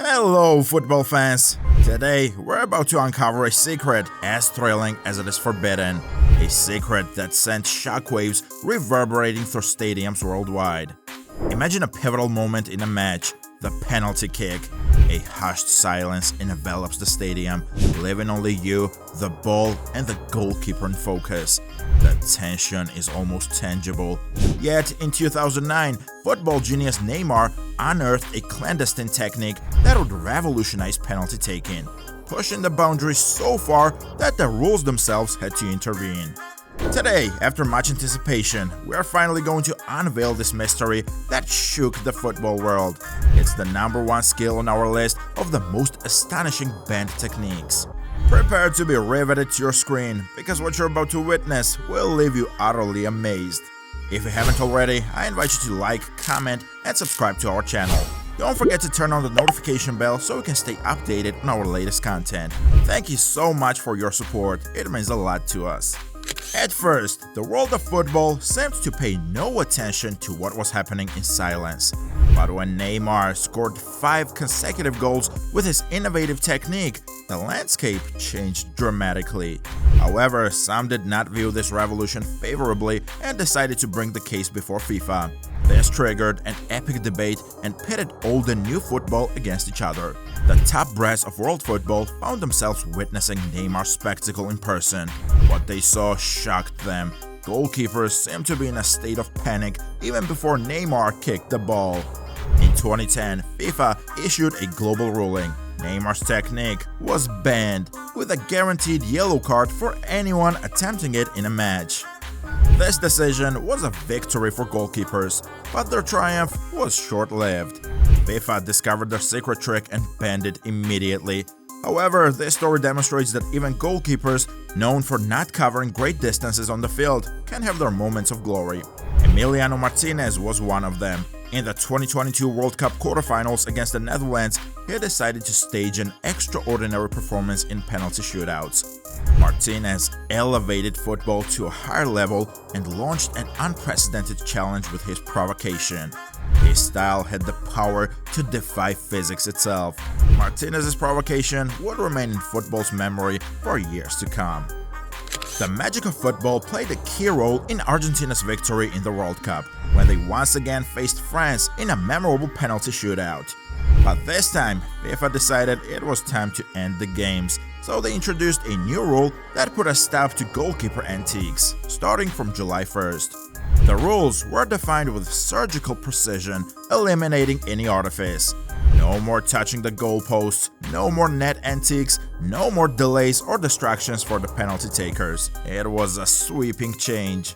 Hello, football fans! Today, we're about to uncover a secret as thrilling as it is forbidden. A secret that sent shockwaves reverberating through stadiums worldwide. Imagine a pivotal moment in a match, the penalty kick. A hushed silence envelops the stadium, leaving only you, the ball, and the goalkeeper in focus. The tension is almost tangible. Yet, in 2009, football genius Neymar unearthed a clandestine technique that would revolutionize penalty taking, pushing the boundaries so far that the rules themselves had to intervene. Today, after much anticipation, we are finally going to unveil this mystery that shook the football world. It's the #1 skill on our list of the most astonishing banned techniques. Prepare to be riveted to your screen, because what you're about to witness will leave you utterly amazed. If you haven't already, I invite you to like, comment, and subscribe to our channel. Don't forget to turn on the notification bell so you can stay updated on our latest content. Thank you so much for your support, it means a lot to us. At first, the world of football seemed to pay no attention to what was happening in silence. But when Neymar scored 5 consecutive goals with his innovative technique, the landscape changed dramatically. However, some did not view this revolution favorably and decided to bring the case before FIFA. This triggered an epic debate and pitted old and new football against each other. The top brass of world football found themselves witnessing Neymar's spectacle in person. What they saw shocked them. Goalkeepers seemed to be in a state of panic even before Neymar kicked the ball. In 2010, FIFA issued a global ruling. Neymar's technique was banned, with a guaranteed yellow card for anyone attempting it in a match. This decision was a victory for goalkeepers, but their triumph was short-lived. FIFA discovered their secret trick and banned it immediately. However, this story demonstrates that even goalkeepers, known for not covering great distances on the field, can have their moments of glory. Emiliano Martinez was one of them. In the 2022 World Cup quarterfinals against the Netherlands, he decided to stage an extraordinary performance in penalty shootouts. Martinez elevated football to a higher level and launched an unprecedented challenge with his provocation. His style had the power to defy physics itself. Martinez's provocation would remain in football's memory for years to come. The magic of football played a key role in Argentina's victory in the World Cup, when they once again faced France in a memorable penalty shootout. But this time, FIFA decided it was time to end the games, so they introduced a new rule that put a stop to goalkeeper antiques, starting from July 1st. The rules were defined with surgical precision, eliminating any artifice. No more touching the goalposts, no more net antiques, no more delays or distractions for the penalty takers. It was a sweeping change.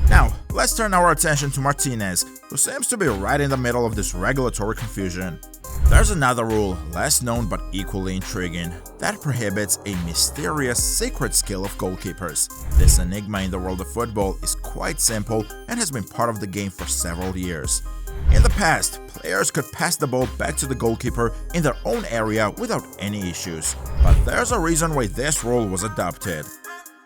Now, let's turn our attention to Martinez, who seems to be right in the middle of this regulatory confusion. There's another rule, less known but equally intriguing, that prohibits a mysterious secret skill of goalkeepers. This enigma in the world of football is quite simple and has been part of the game for several years. In the past, players could pass the ball back to the goalkeeper in their own area without any issues. But there's a reason why this rule was adopted.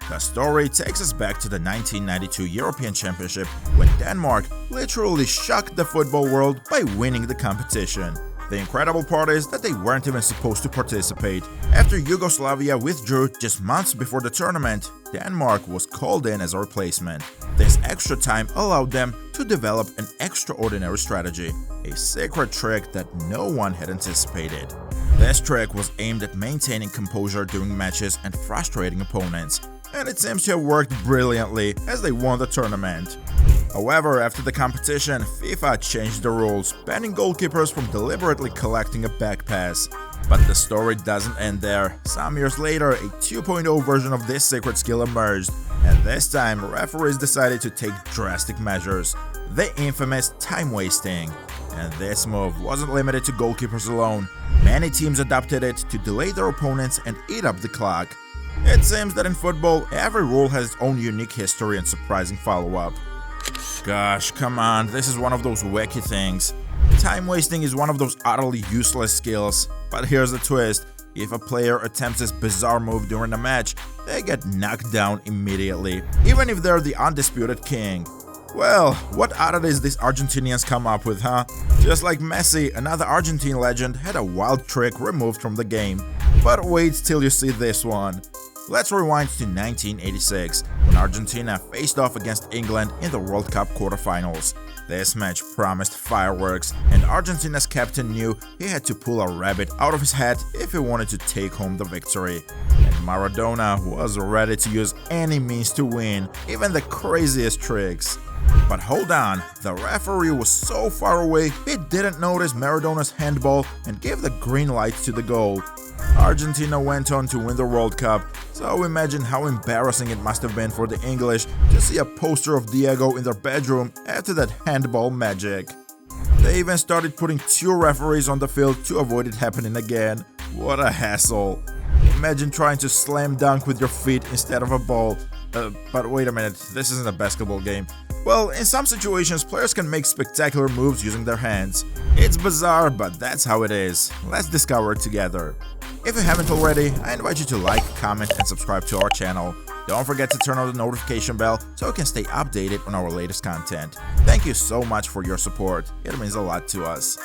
The story takes us back to the 1992 European Championship, when Denmark literally shocked the football world by winning the competition. The incredible part is that they weren't even supposed to participate. After Yugoslavia withdrew just months before the tournament, Denmark was called in as a replacement. This extra time allowed them to develop an extraordinary strategy, a secret trick that no one had anticipated. This trick was aimed at maintaining composure during matches and frustrating opponents, and it seems to have worked brilliantly as they won the tournament. However, after the competition, FIFA changed the rules, banning goalkeepers from deliberately collecting a back pass. But the story doesn't end there. Some years later, a 2.0 version of this secret skill emerged, and this time referees decided to take drastic measures, the infamous time wasting. And this move wasn't limited to goalkeepers alone. Many teams adopted it to delay their opponents and eat up the clock. It seems that in football, every rule has its own unique history and surprising follow-up. Gosh, come on, this is one of those wacky things. Time wasting is one of those utterly useless skills. But here's the twist, if a player attempts this bizarre move during a match, they get knocked down immediately, even if they're the undisputed king. Well, what oddities these Argentinians come up with, huh? Just like Messi, another Argentine legend had a wild trick removed from the game. But wait till you see this one. Let's rewind to 1986, when Argentina faced off against England in the World Cup quarterfinals. This match promised fireworks, and Argentina's captain knew he had to pull a rabbit out of his hat if he wanted to take home the victory. And Maradona was ready to use any means to win, even the craziest tricks. But hold on, the referee was so far away he didn't notice Maradona's handball and gave the green light to the goal. Argentina went on to win the World Cup, so imagine how embarrassing it must have been for the English to see a poster of Diego in their bedroom after that handball magic. They even started putting 2 referees on the field to avoid it happening again. What a hassle. Imagine trying to slam dunk with your feet instead of a ball. But wait a minute, this isn't a basketball game. Well, in some situations, players can make spectacular moves using their hands. It's bizarre, but that's how it is. Let's discover it together. If you haven't already, I invite you to like, comment, and subscribe to our channel. Don't forget to turn on the notification bell so you can stay updated on our latest content. Thank you so much for your support, it means a lot to us.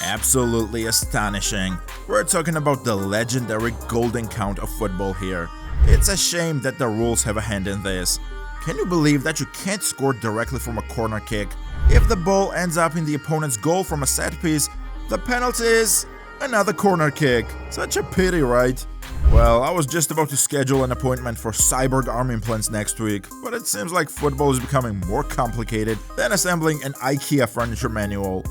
Absolutely astonishing. We're talking about the legendary golden count of football here. It's a shame that the rules have a hand in this. Can you believe that you can't score directly from a corner kick? If the ball ends up in the opponent's goal from a set piece, the penalty is another corner kick. Such a pity, right? Well, I was just about to schedule an appointment for cyborg arm implants next week, but it seems like football is becoming more complicated than assembling an IKEA furniture manual.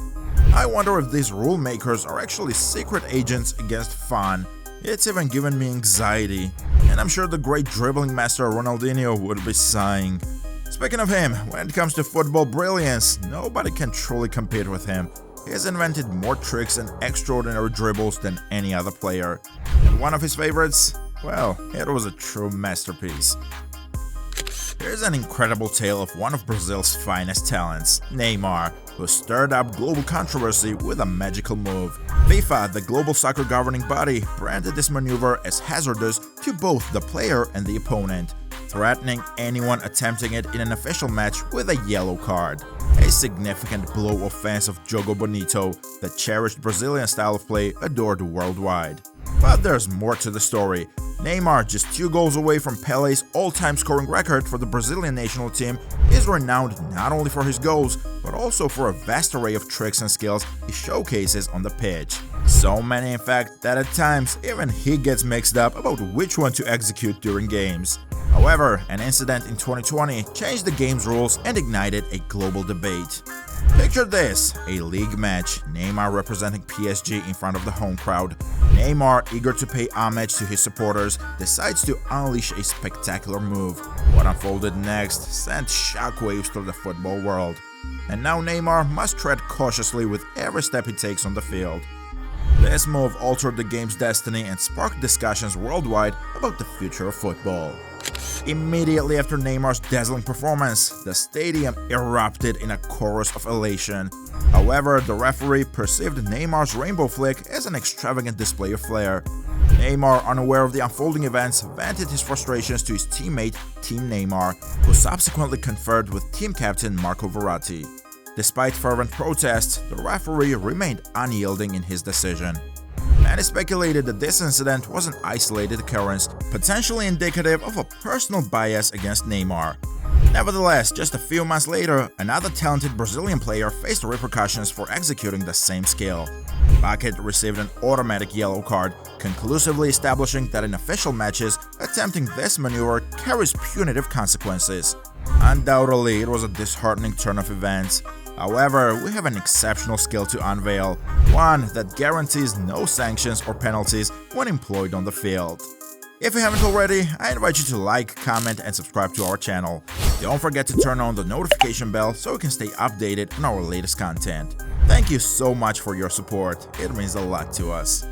I wonder if these rule makers are actually secret agents against fun. It's even given me anxiety, and I'm sure the great dribbling master Ronaldinho would be sighing. Speaking of him, when it comes to football brilliance, nobody can truly compete with him. He has invented more tricks and extraordinary dribbles than any other player. And one of his favorites? Well, it was a true masterpiece. Here's an incredible tale of one of Brazil's finest talents, Neymar, who stirred up global controversy with a magical move. FIFA, the global soccer governing body, branded this maneuver as hazardous to both the player and the opponent, threatening anyone attempting it in an official match with a yellow card. A significant blow offense of Jogo Bonito, the cherished Brazilian style of play adored worldwide. But there's more to the story. Neymar, just 2 goals away from Pele's all-time scoring record for the Brazilian national team, is renowned not only for his goals, but also for a vast array of tricks and skills he showcases on the pitch. So many in fact that at times even he gets mixed up about which one to execute during games. However, an incident in 2020 changed the game's rules and ignited a global debate. Picture this, a league match, Neymar representing PSG in front of the home crowd. Neymar, eager to pay homage to his supporters, decides to unleash a spectacular move. What unfolded next sent shockwaves through the football world. And now Neymar must tread cautiously with every step he takes on the field. This move altered the game's destiny and sparked discussions worldwide about the future of football. Immediately after Neymar's dazzling performance, the stadium erupted in a chorus of elation. However, the referee perceived Neymar's rainbow flick as an extravagant display of flair. Neymar, unaware of the unfolding events, vented his frustrations to his teammate, Team Neymar, who subsequently conferred with team captain Marco Verratti. Despite fervent protests, the referee remained unyielding in his decision. Many speculated that this incident was an isolated occurrence, potentially indicative of a personal bias against Neymar. Nevertheless, just a few months later, another talented Brazilian player faced repercussions for executing the same skill. Bucket received an automatic yellow card, conclusively establishing that in official matches, attempting this maneuver carries punitive consequences. Undoubtedly, it was a disheartening turn of events. However, we have an exceptional skill to unveil, one that guarantees no sanctions or penalties when employed on the field. If you haven't already, I invite you to like, comment, and subscribe to our channel. Don't forget to turn on the notification bell so you can stay updated on our latest content. Thank you so much for your support, it means a lot to us.